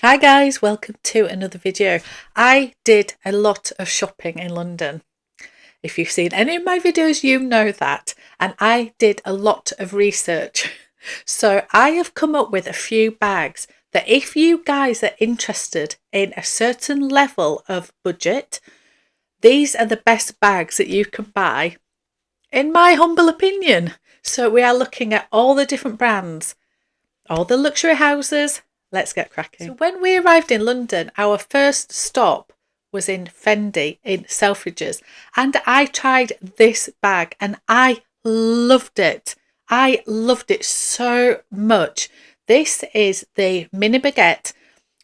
Hi guys, welcome to another video. I did a lot of shopping in London. If you've seen any of my videos, you know that. And I did a lot of research. So I have come up with a few bags that if you guys are interested in a certain level of budget, these are the best bags that you can buy, in my humble opinion. So we are looking at all the different brands, all the luxury houses. Let's get cracking. So when we arrived in London, our first stop was in Fendi in Selfridges, and I tried this bag and I loved it. I loved it so much. This is the mini baguette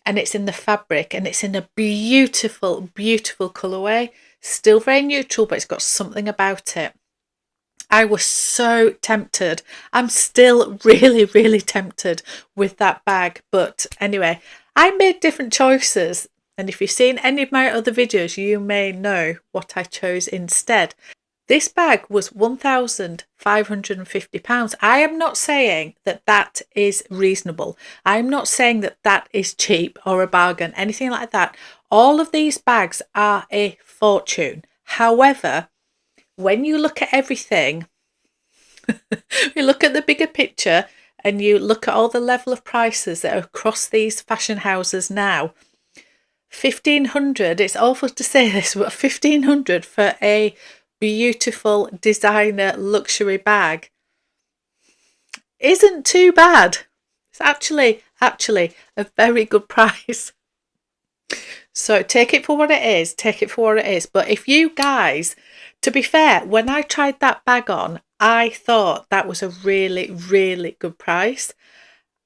and it's in the fabric and it's in a beautiful, beautiful colourway. Still very neutral, but it's got something about it. I was so tempted. I'm still really, really tempted with that bag. But anyway, I made different choices. And if you've seen any of my other videos, you may know what I chose instead. This bag was £1,550. I am not saying that that is reasonable. I am not saying that that is cheap or a bargain, anything like that. All of these bags are a fortune. However, when you look at everything, you look at the bigger picture and you look at all the level of prices that are across these fashion houses now, 1,500, it's awful to say this, but 1,500 for a beautiful designer luxury bag isn't too bad. It's actually a very good price. So take it for what it is, But if you guys, to be fair, when I tried that bag on, I thought that was a really, really good price.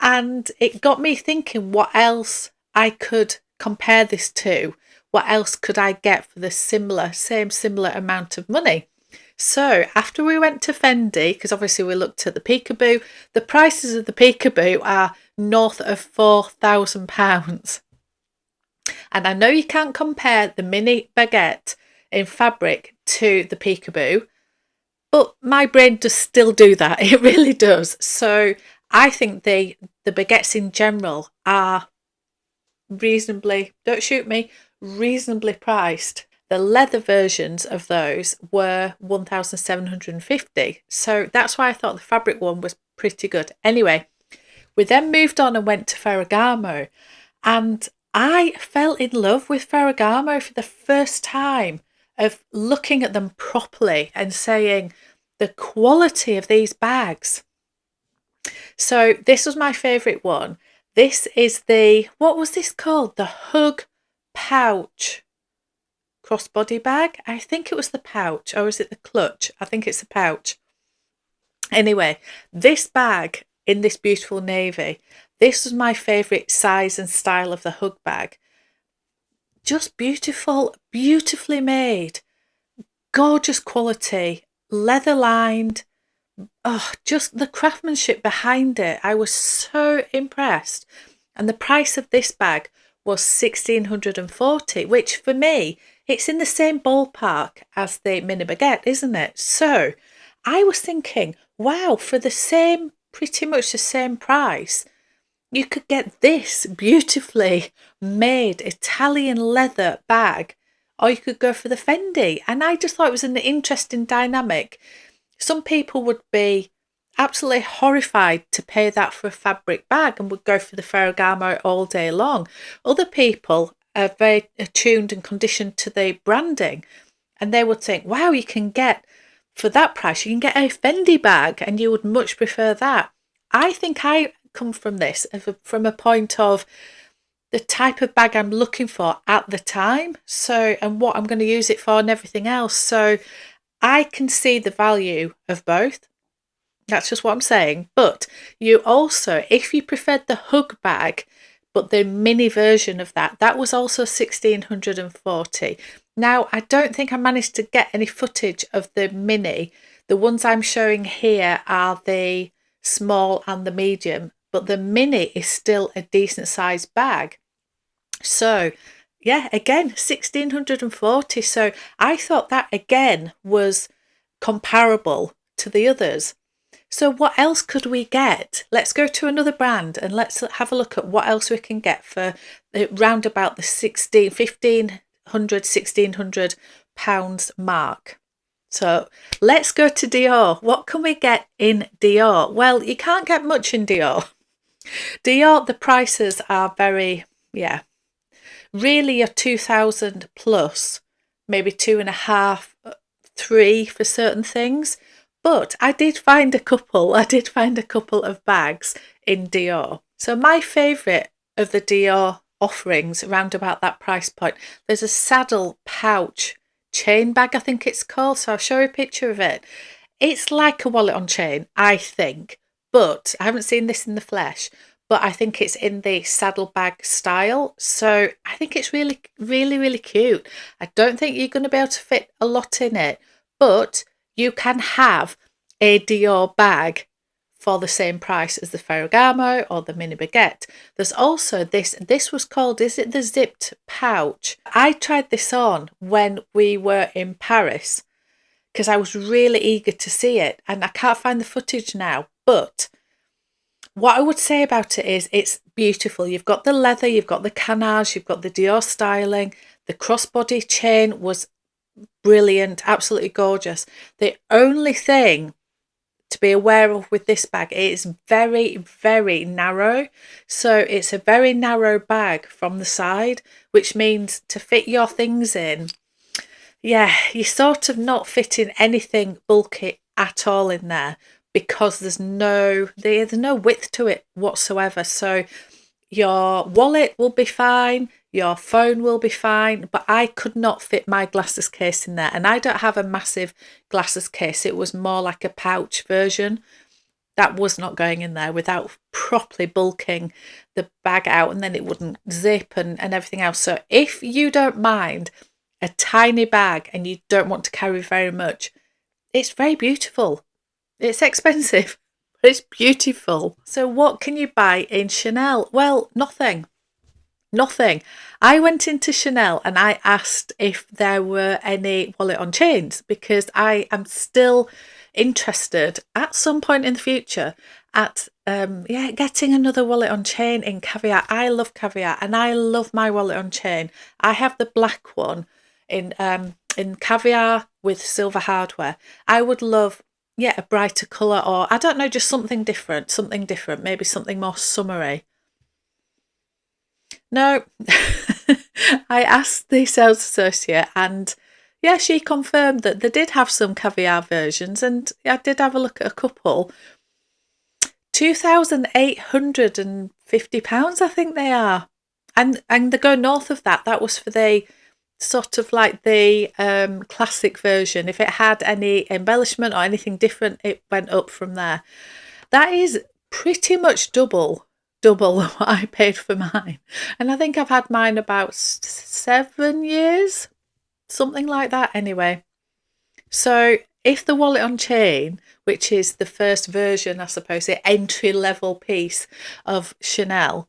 And it got me thinking what else I could compare this to. What else could I get for the similar amount of money? So after we went to Fendi, because obviously we looked at the peekaboo, the prices of the peekaboo are north of £4,000. And I know you can't compare the mini baguette in fabric to the peekaboo, but my brain does still do that. It really does. So I think the baguettes in general are reasonably, don't shoot me, reasonably priced. The leather versions of those were 1,750. So that's why I thought the fabric one was pretty good. Anyway, we then moved on and went to Ferragamo, and I fell in love with Ferragamo for the first time, of looking at them properly and saying the quality of these bags. So this was my favourite one. This is what was this called? The Hug Pouch crossbody bag. I think it was the pouch, or is it the clutch? I think it's the pouch. Anyway, this bag in this beautiful navy, this was my favourite size and style of the Hug bag. Just beautiful, beautifully made, gorgeous quality, leather lined. Oh, just the craftsmanship behind it. I was so impressed. And the price of this bag was 1,640, which for me, it's in the same ballpark as the mini baguette, isn't it? So I was thinking, wow, for pretty much the same price, you could get this beautifully made Italian leather bag, or you could go for the Fendi. And I just thought it was an interesting dynamic. Some people would be absolutely horrified to pay that for a fabric bag and would go for the Ferragamo all day long. Other people are very attuned and conditioned to the branding, and they would think, wow, you can get, for that price, you can get a Fendi bag, and you would much prefer that. I think I come from this from a point of the type of bag I'm looking for at the time, so, and what I'm going to use it for and everything else. So I can see the value of both. That's just what I'm saying. But you also, if you preferred the Hug bag, but the mini version of that, that was also 1,640. Now, I don't think I managed to get any footage of the mini. The ones I'm showing here are the small and the medium, but the mini is still a decent sized bag. So yeah, again, 1,640. So I thought that again was comparable to the others. So what else could we get? Let's go to another brand and let's have a look at what else we can get for round about the 1,500 pounds mark. So let's go to Dior. What can we get in Dior? Well, you can't get much in Dior. Dior, the prices are very, really a 2,000 plus, maybe 2.5, 3 for certain things. But I did find a couple of bags in Dior. So my favourite of the Dior offerings around about that price point, there's a saddle pouch chain bag, I think it's called. So I'll show you a picture of it. It's like a wallet on chain, I think, but I haven't seen this in the flesh, but I think it's in the saddlebag style. So I think it's really, really, really cute. I don't think you're going to be able to fit a lot in it, but you can have a Dior bag for the same price as the Ferragamo or the mini baguette. There's also this was called, is it the zipped pouch? I tried this on when we were in Paris because I was really eager to see it, and I can't find the footage now, but what I would say about it is it's beautiful. You've got the leather, you've got the canage, you've got the Dior styling. The crossbody chain was brilliant, absolutely gorgeous. The only thing to be aware of with this bag, it is very, very narrow. So it's a very narrow bag from the side, which means to fit your things in, you're sort of not fitting anything bulky at all in there, because there's no width to it whatsoever. So your wallet will be fine, your phone will be fine, but I could not fit my glasses case in there. And I don't have a massive glasses case. It was more like a pouch version. That was not going in there without properly bulking the bag out, and then it wouldn't zip and everything else. So if you don't mind a tiny bag and you don't want to carry very much, it's very beautiful. It's expensive, but it's beautiful. So what can you buy in Chanel? Well, nothing. I went into Chanel and I asked if there were any wallet on chains, because I am still interested at some point in the future at getting another wallet on chain in caviar. I love caviar and I love my wallet on chain. I have the black one in caviar with silver hardware. I would love a brighter colour, or I don't know, just something different, maybe something more summery. No, I asked the sales associate and she confirmed that they did have some caviar versions, and I did have a look at a couple. £2,850, I think they are. And they go north of that. That was for the sort of like the classic version. If it had any embellishment or anything different, it went up from there. That is pretty much double what I paid for mine, and I think I've had mine about 7 years, something like that anyway. So if the wallet on chain, which is the first version, I suppose, the entry level piece of Chanel,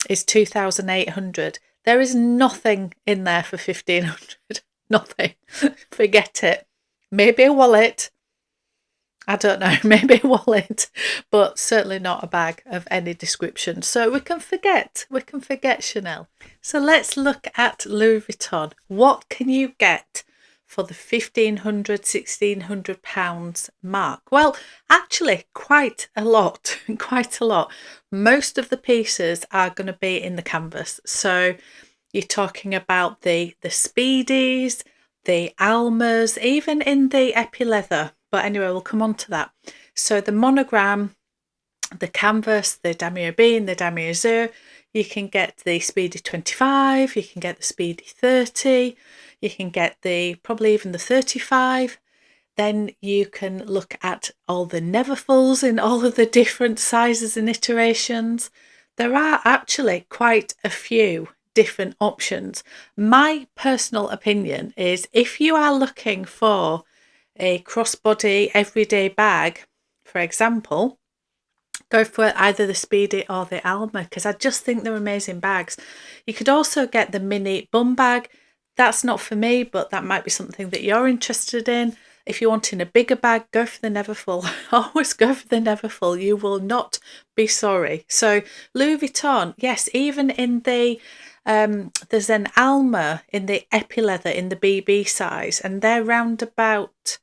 is 2,800, there is nothing in there for 1,500. Nothing. Forget it. Maybe a wallet. I don't know, maybe a wallet, but certainly not a bag of any description. So we can forget Chanel. So let's look at Louis Vuitton. What can you get for the £1,500 mark? Well, actually quite a lot. Most of the pieces are going to be in the canvas. So you're talking about the Speedies, the Almas, even in the epi leather. But anyway, we'll come on to that. So the monogram, the canvas, the damier bean, the damier azur, you can get the Speedy 25, you can get the Speedy 30, you can get probably even the 35. Then you can look at all the Neverfulls in all of the different sizes and iterations. There are actually quite a few different options. My personal opinion is, if you are looking for a crossbody everyday bag, for example, go for either the Speedy or the Alma, because I just think they're amazing bags. You could also get the mini bum bag. That's not for me, but that might be something that you're interested in. If you're wanting a bigger bag, go for the Neverfull. Always go for the Neverfull. You will not be sorry. So Louis Vuitton, yes, even in the there's an Alma in the epi leather in the BB size, and they're round about,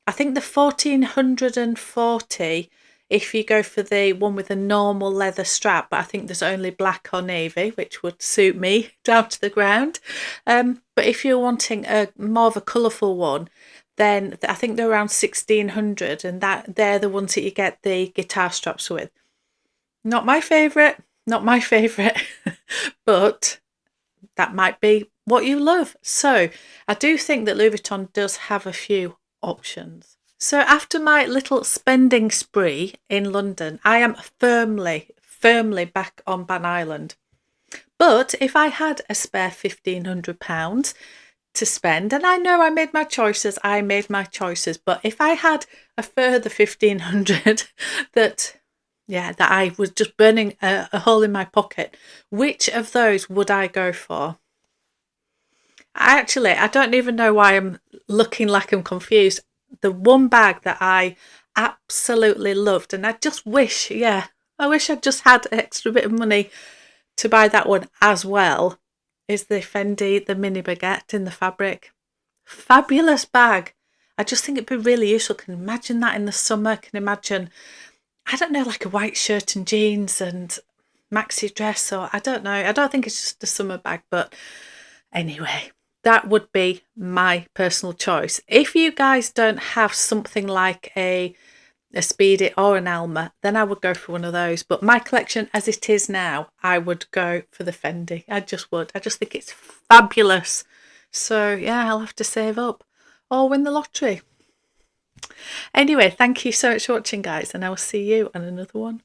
I think, the 1440 if you go for the one with a normal leather strap, but I think there's only black or navy, which would suit me down to the ground. But if you're wanting a more of a colourful one, then I think they're around 1600, and that they're the ones that you get the guitar straps with. Not my favourite, not my favourite, but that might be what you love. So I do think that Louis Vuitton does have a few options. So after my little spending spree in London, I am firmly back on Ban Island. But if I had a spare £1,500 to spend, and I know I made my choices, but if I had a further 1,500 that I was just burning a hole in my pocket, which of those would I go for? I don't even know why I'm looking like I'm confused. The one bag that I absolutely loved, and I just wish, I wish I'd just had an extra bit of money to buy that one as well, is the Fendi, the mini baguette in the fabric. Fabulous bag. I just think it'd be really useful. Can imagine that in the summer. Can imagine, I don't know, like a white shirt and jeans and maxi dress, or I don't know. I don't think it's just a summer bag, but anyway, that would be my personal choice. If you guys don't have something like a Speedy or an Alma, then I would go for one of those. But my collection as it is now, I would go for the Fendi. I just would. I just think it's fabulous. So yeah, I'll have to save up or win the lottery. Anyway, thank you so much for watching, guys, and I will see you on another one.